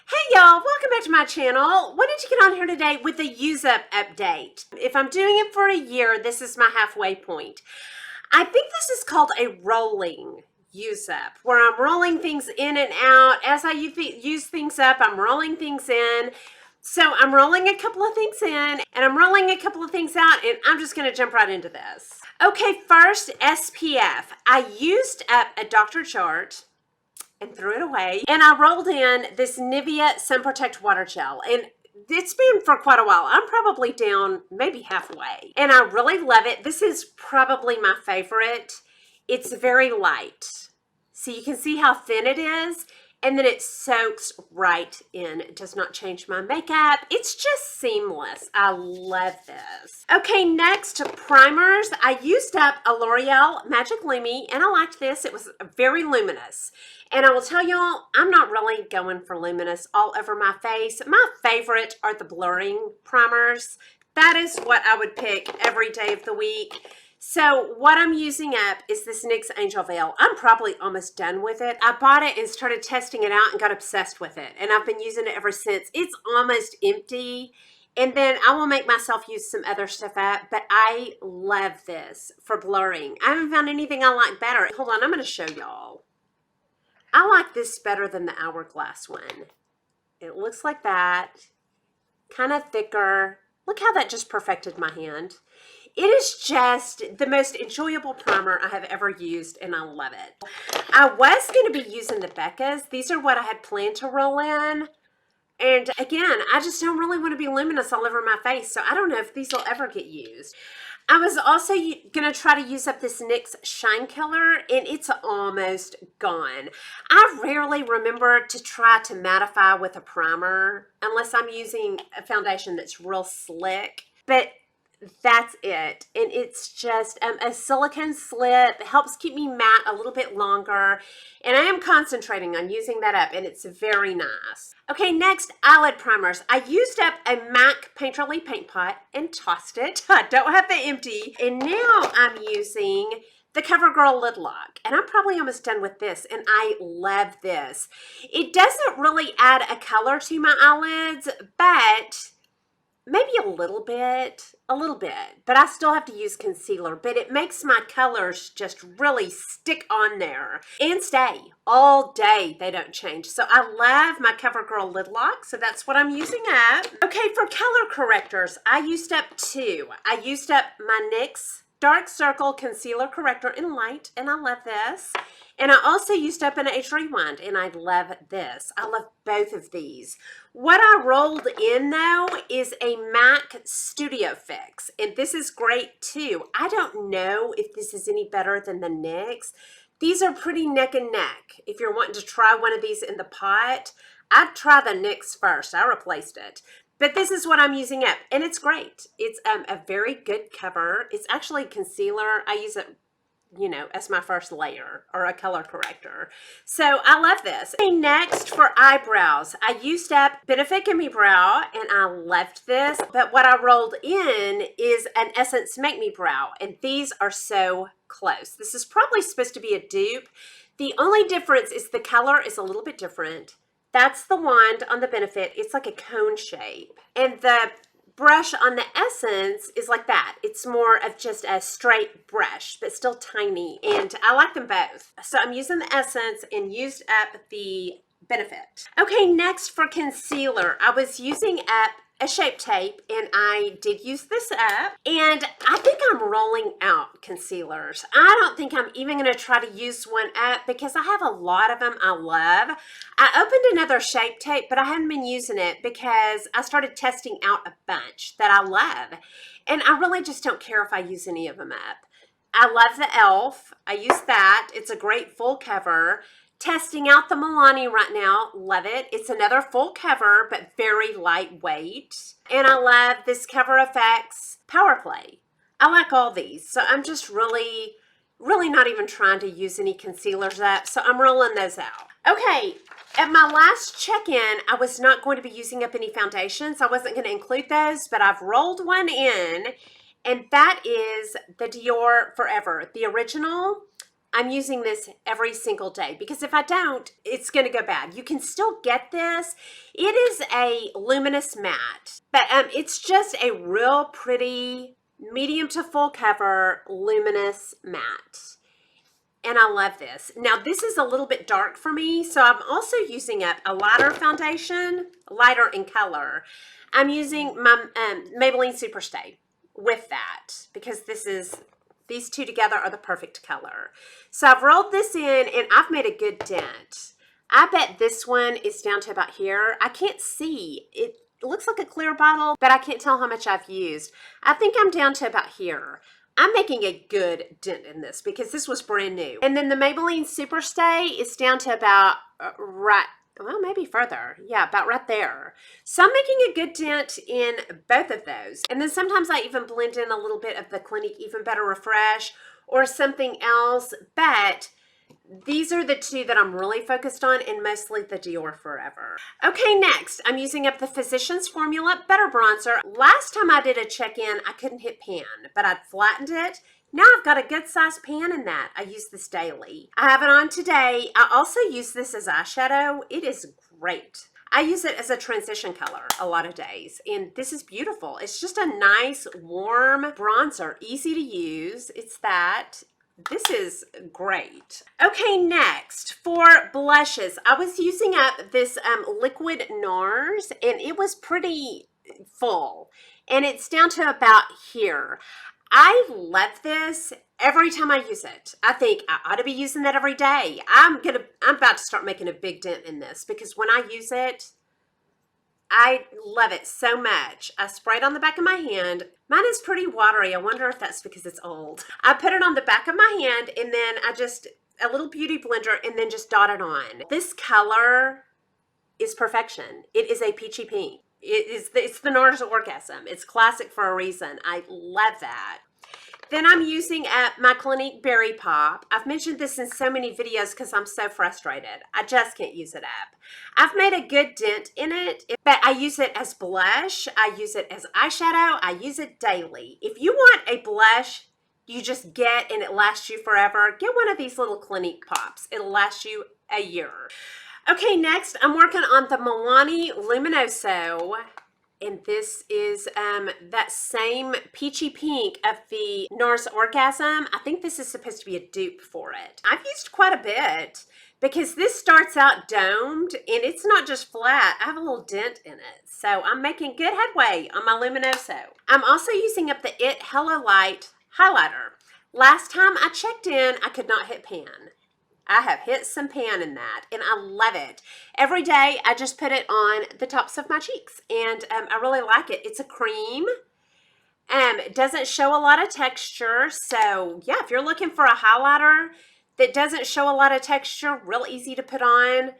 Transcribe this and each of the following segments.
Hey y'all, welcome back to my channel. Wanted to get on here today with the UseUp update. If I'm doing it for a year, this is my halfway point. I think this is called a rolling UseUp, where I'm rolling things in and out. As I use things up, I'm rolling things in. So I'm rolling a couple of things in and I'm rolling a couple of things out, and I'm just going to jump right into this. Okay, first, SPF. I used up a Dr. Chart and threw it away. And I rolled in this Nivea Sun Protect Water Gel. And it's been for quite a while. I'm probably down maybe halfway. And I really love it. This is probably my favorite. It's very light. So you can see how thin it is. And then it soaks right in. It does not change my makeup. It's just seamless. I love this. Okay, next, primers. I used up a L'Oreal Magic Lumi, and I liked this. It was very luminous. And I will tell y'all, I'm not really going for luminous all over my face. My favorite are the blurring primers. That is what I would pick every day of the week. So what I'm using up is this NYX Angel Veil. I'm probably almost done with it. I bought it and started testing it out and got obsessed with it. And I've been using it ever since. It's almost empty. And then I will make myself use some other stuff up. But I love this for blurring. I haven't found anything I like better. Hold on, I'm going to show y'all. I like this better than the Hourglass one. It looks like that. Kind of thicker. Look how that just perfected my hand. It is just the most enjoyable primer I have ever used, and I love it. I was going to be using the Beccas. These are what I had planned to roll in. And again, I just don't really want to be luminous all over my face, so I don't know if these will ever get used. I was also going to try to use up this NYX Shine Killer, and it's almost gone. I rarely remember to try to mattify with a primer unless I'm using a foundation that's real slick. But that's it. And it's just a silicone slip. It helps keep me matte a little bit longer. And I am concentrating on using that up, and it's very nice. Okay, next, eyelid primers. I used up a MAC Painterly Paint Pot and tossed it. I don't have the empty. And now I'm using the Covergirl Lid Lock. And I'm probably almost done with this, and I love this. It doesn't really add a color to my eyelids, but maybe a little bit, but I still have to use concealer, but it makes my colors just really stick on there and stay all day. They don't change. So I love my Covergirl Lid Lock, so that's what I'm using up. Okay, for color correctors, I used up two. I used up my NYX Dark Circle Concealer Corrector in Light, and I love this. And I also used up an Age Rewind, and I love this. I love both of these. What I rolled in, though, is a MAC Studio Fix, and this is great, too. I don't know if this is any better than the NYX. These are pretty neck and neck. If you're wanting to try one of these in the pot, I'd try the NYX first. I replaced it. But this is what I'm using up, and it's great. It's a very good cover. It's actually concealer. I use it, you know, as my first layer or a color corrector. So I love this. Okay, next for eyebrows, I used up Benefit Gimme Brow, and I loved this. But what I rolled in is an Essence Make Me Brow, and these are so close. This is probably supposed to be a dupe. The only difference is the color is a little bit different. That's the wand on the Benefit. It's like a cone shape. And the brush on the Essence is like that. It's more of just a straight brush, but still tiny. And I like them both. So I'm using the Essence and used up the Benefit. Okay, next for concealer, I was using up a Shape Tape, and I did use this up, and I think I'm rolling out concealers. I don't think I'm even going to try to use one up because I have a lot of them I love. I opened another Shape Tape, but I haven't been using it because I started testing out a bunch that I love, and I really just don't care if I use any of them up. I love the e.l.f. I use that. It's a great full cover. Testing out the Milani right now. Love it. It's another full cover, but very lightweight. And I love this Cover FX Power Play. I like all these. So I'm just really not even trying to use any concealers up. So I'm rolling those out. Okay, at my last check-in, I was not going to be using up any foundations. I wasn't going to include those, but I've rolled one in. And that is the Dior Forever. The original. I'm using this every single day because if I don't, it's going to go bad. You can still get this. It is a luminous matte, but it's just a real pretty medium to full cover luminous matte. And I love this. Now this is a little bit dark for me, so I'm also using up a lighter foundation, lighter in color. I'm using my Maybelline Superstay with that because these two together are the perfect color. So I've rolled this in and I've made a good dent. I bet this one is down to about here. I can't see. It looks like a clear bottle, but I can't tell how much I've used. I think I'm down to about here. I'm making a good dent in this because this was brand new. And then the Maybelline Superstay is down to about well, maybe further. Yeah, about right there. So I'm making a good dent in both of those. And then sometimes I even blend in a little bit of the Clinique Even Better Refresh or something else. But these are the two that I'm really focused on, and mostly the Dior Forever. Okay, next, I'm using up the Physicians Formula Better Bronzer. Last time I did a check-in, I couldn't hit pan, but I'd flattened it. Now I've got a good size pan in that. I use this daily. I have it on today. I also use this as eyeshadow. It is great. I use it as a transition color a lot of days, and this is beautiful. It's just a nice, warm bronzer, easy to use. It's that. This is great. Okay, next for blushes, I was using up this liquid NARS, and it was pretty full, and it's down to about here. I love this every time I use it. I think I ought to be using that every day. I'm about to start making a big dent in this because when I use it, I love it so much. I spray it on the back of my hand. Mine is pretty watery. I wonder if that's because it's old. I put it on the back of my hand and then a little beauty blender and then just dot it on. This color is perfection. It is a peachy pink. It's the NARS Orgasm. It's classic for a reason. I love that. Then I'm using my Clinique Berry Pop. I've mentioned this in so many videos because I'm so frustrated. I just can't use it up. I've made a good dent in it, but I use it as blush. I use it as eyeshadow. I use it daily. If you want a blush you just get and it lasts you forever, get one of these little Clinique Pops. It'll last you a year. Okay, next I'm working on the Milani Luminoso. And this is that same peachy pink of the NARS Orgasm. I think this is supposed to be a dupe for it. I've used quite a bit because this starts out domed and it's not just flat. I have a little dent in it. So I'm making good headway on my Luminoso. I'm also using up the It Hello Light highlighter. Last time I checked in, I could not hit pan. I have hit some pan in that, and I love it. Every day, I just put it on the tops of my cheeks, and I really like it. It's a cream. It doesn't show a lot of texture, so yeah, if you're looking for a highlighter that doesn't show a lot of texture, real easy to put on.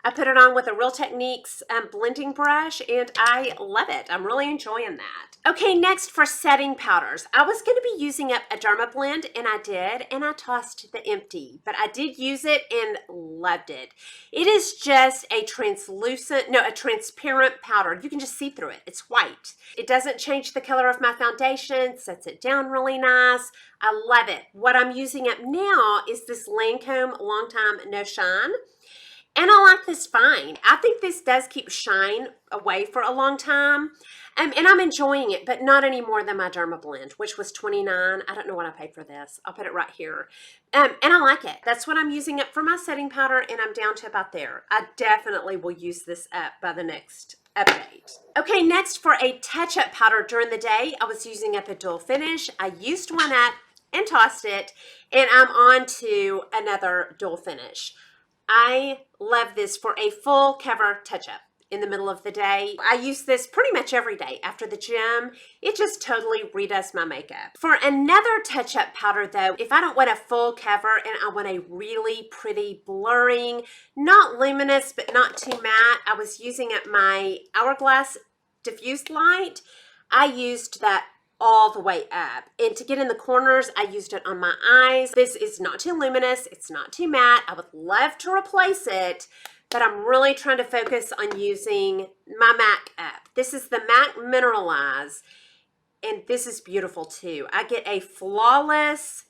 I put it on with a Real Techniques blending brush, and I love it. I'm really enjoying that. Okay, next for setting powders. I was going to be using up a Derma Blend, and I did, and I tossed the empty. But I did use it and loved it. It is just a transparent powder. You can just see through it. It's white. It doesn't change the color of my foundation, sets it down really nice. I love it. What I'm using up now is this Lancome Long Time No Shine. And I like this fine. I think this does keep shine away for a long time. And I'm enjoying it, but not any more than my Derma Blend, which was $29. I don't know what I paid for this. I'll put it right here. And I like it. That's what I'm using up for my setting powder, and I'm down to about there. I definitely will use this up by the next update. Okay, next for a touch-up powder during the day, I was using up a Dual Finish. I used one up and tossed it, and I'm on to another Dual Finish. I love this for a full cover touch-up in the middle of the day. I use this pretty much every day after the gym. It just totally redoes my makeup. For another touch-up powder though, if I don't want a full cover and I want a really pretty blurring, not luminous but not too matte, I was using up my Hourglass Diffused Light. I used that all the way up, and to get in the corners I used it on my eyes. This is not too luminous, it's not too matte. I would love to replace it, but I'm really trying to focus on using my MAC up. This is the MAC Mineralize, and this is beautiful too. I get a flawless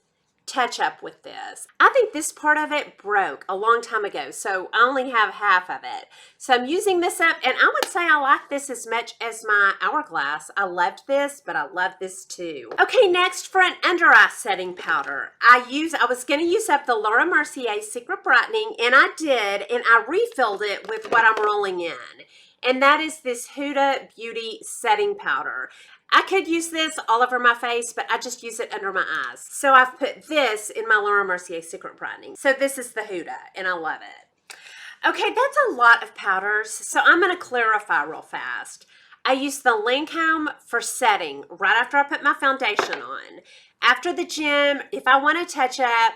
touch up with this. I think this part of it broke a long time ago, so I only have half of it. So I'm using this up, and I would say I like this as much as my Hourglass. I loved this, but I love this too. Okay, next for an under eye setting powder. I was going to use up the Laura Mercier Secret Brightening, and I did, and I refilled it with what I'm rolling in. And that is this Huda Beauty Setting Powder. I could use this all over my face, but I just use it under my eyes. So I've put this in my Laura Mercier Secret Brightening. So this is the Huda, and I love it. Okay, that's a lot of powders, so I'm going to clarify real fast. I use the Lancome for setting right after I put my foundation on. After the gym, if I want to touch up,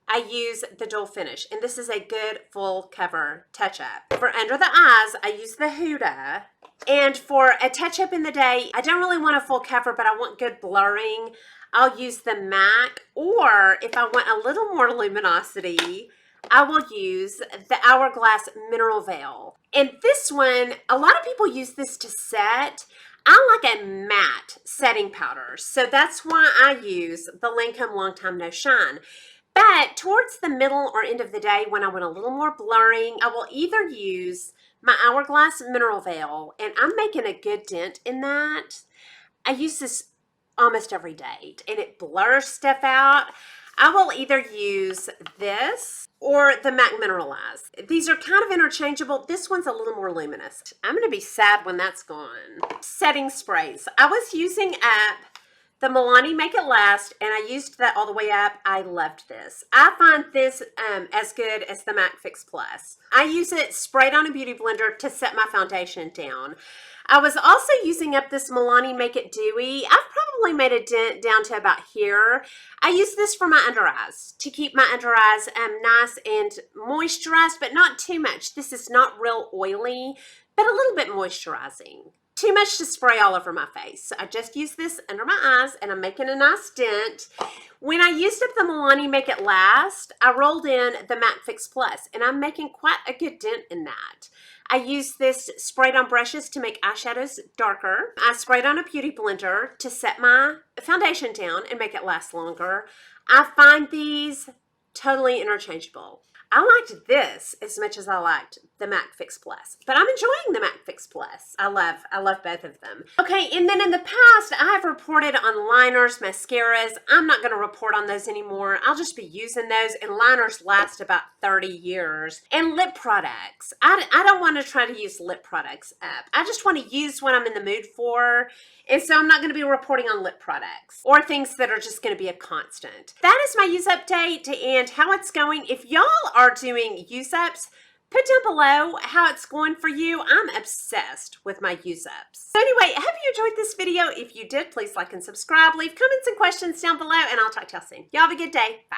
I use the Dual Finish, and this is a good full cover touch-up. For under the eyes, I use the Huda, and for a touch-up in the day, I don't really want a full cover, but I want good blurring. I'll use the MAC, or if I want a little more luminosity, I will use the Hourglass Mineral Veil. And this one, a lot of people use this to set. I like a matte setting powder, so that's why I use the Lancome Long Time No Shine. But towards the middle or end of the day, when I want a little more blurring, I will either use my Hourglass Mineral Veil, and I'm making a good dent in that. I use this almost every day, and it blurs stuff out. I will either use this or the MAC Mineralize. These are kind of interchangeable. This one's a little more luminous. I'm going to be sad when that's gone. Setting sprays. I was using up the Milani Make It Last, and I used that all the way up. I loved this. I find this as good as the MAC Fix Plus. I use it sprayed on a beauty blender to set my foundation down. I was also using up this Milani Make It Dewy. I've probably made a dent down to about here. I use this for my under eyes to keep my under eyes nice and moisturized, but not too much. This is not real oily, but a little bit moisturizing. Too much to spray all over my face. So I just use this under my eyes, and I'm making a nice dent. When I used up the Milani Make It Last, I rolled in the MAC Fix Plus, and I'm making quite a good dent in that. I use this sprayed on brushes to make eyeshadows darker. I sprayed on a beauty blender to set my foundation down and make it last longer. I find these totally interchangeable. I liked this as much as I liked the MAC Fix Plus, but I'm enjoying the MAC Fix Plus. I love both of them. Okay, and then in the past, I have reported on liners, mascaras. I'm not going to report on those anymore. I'll just be using those, and liners last about 30 years. And lip products. I don't want to try to use lip products up. I just want to use what I'm in the mood for, and so I'm not going to be reporting on lip products or things that are just going to be a constant. That is my use update and how it's going. If y'all are doing use ups, put down below how it's going for you. I'm obsessed with my use ups. So anyway, I hope you enjoyed this video. If you did, please like and subscribe. Leave comments and questions down below, and I'll talk to y'all soon. Y'all have a good day. Bye.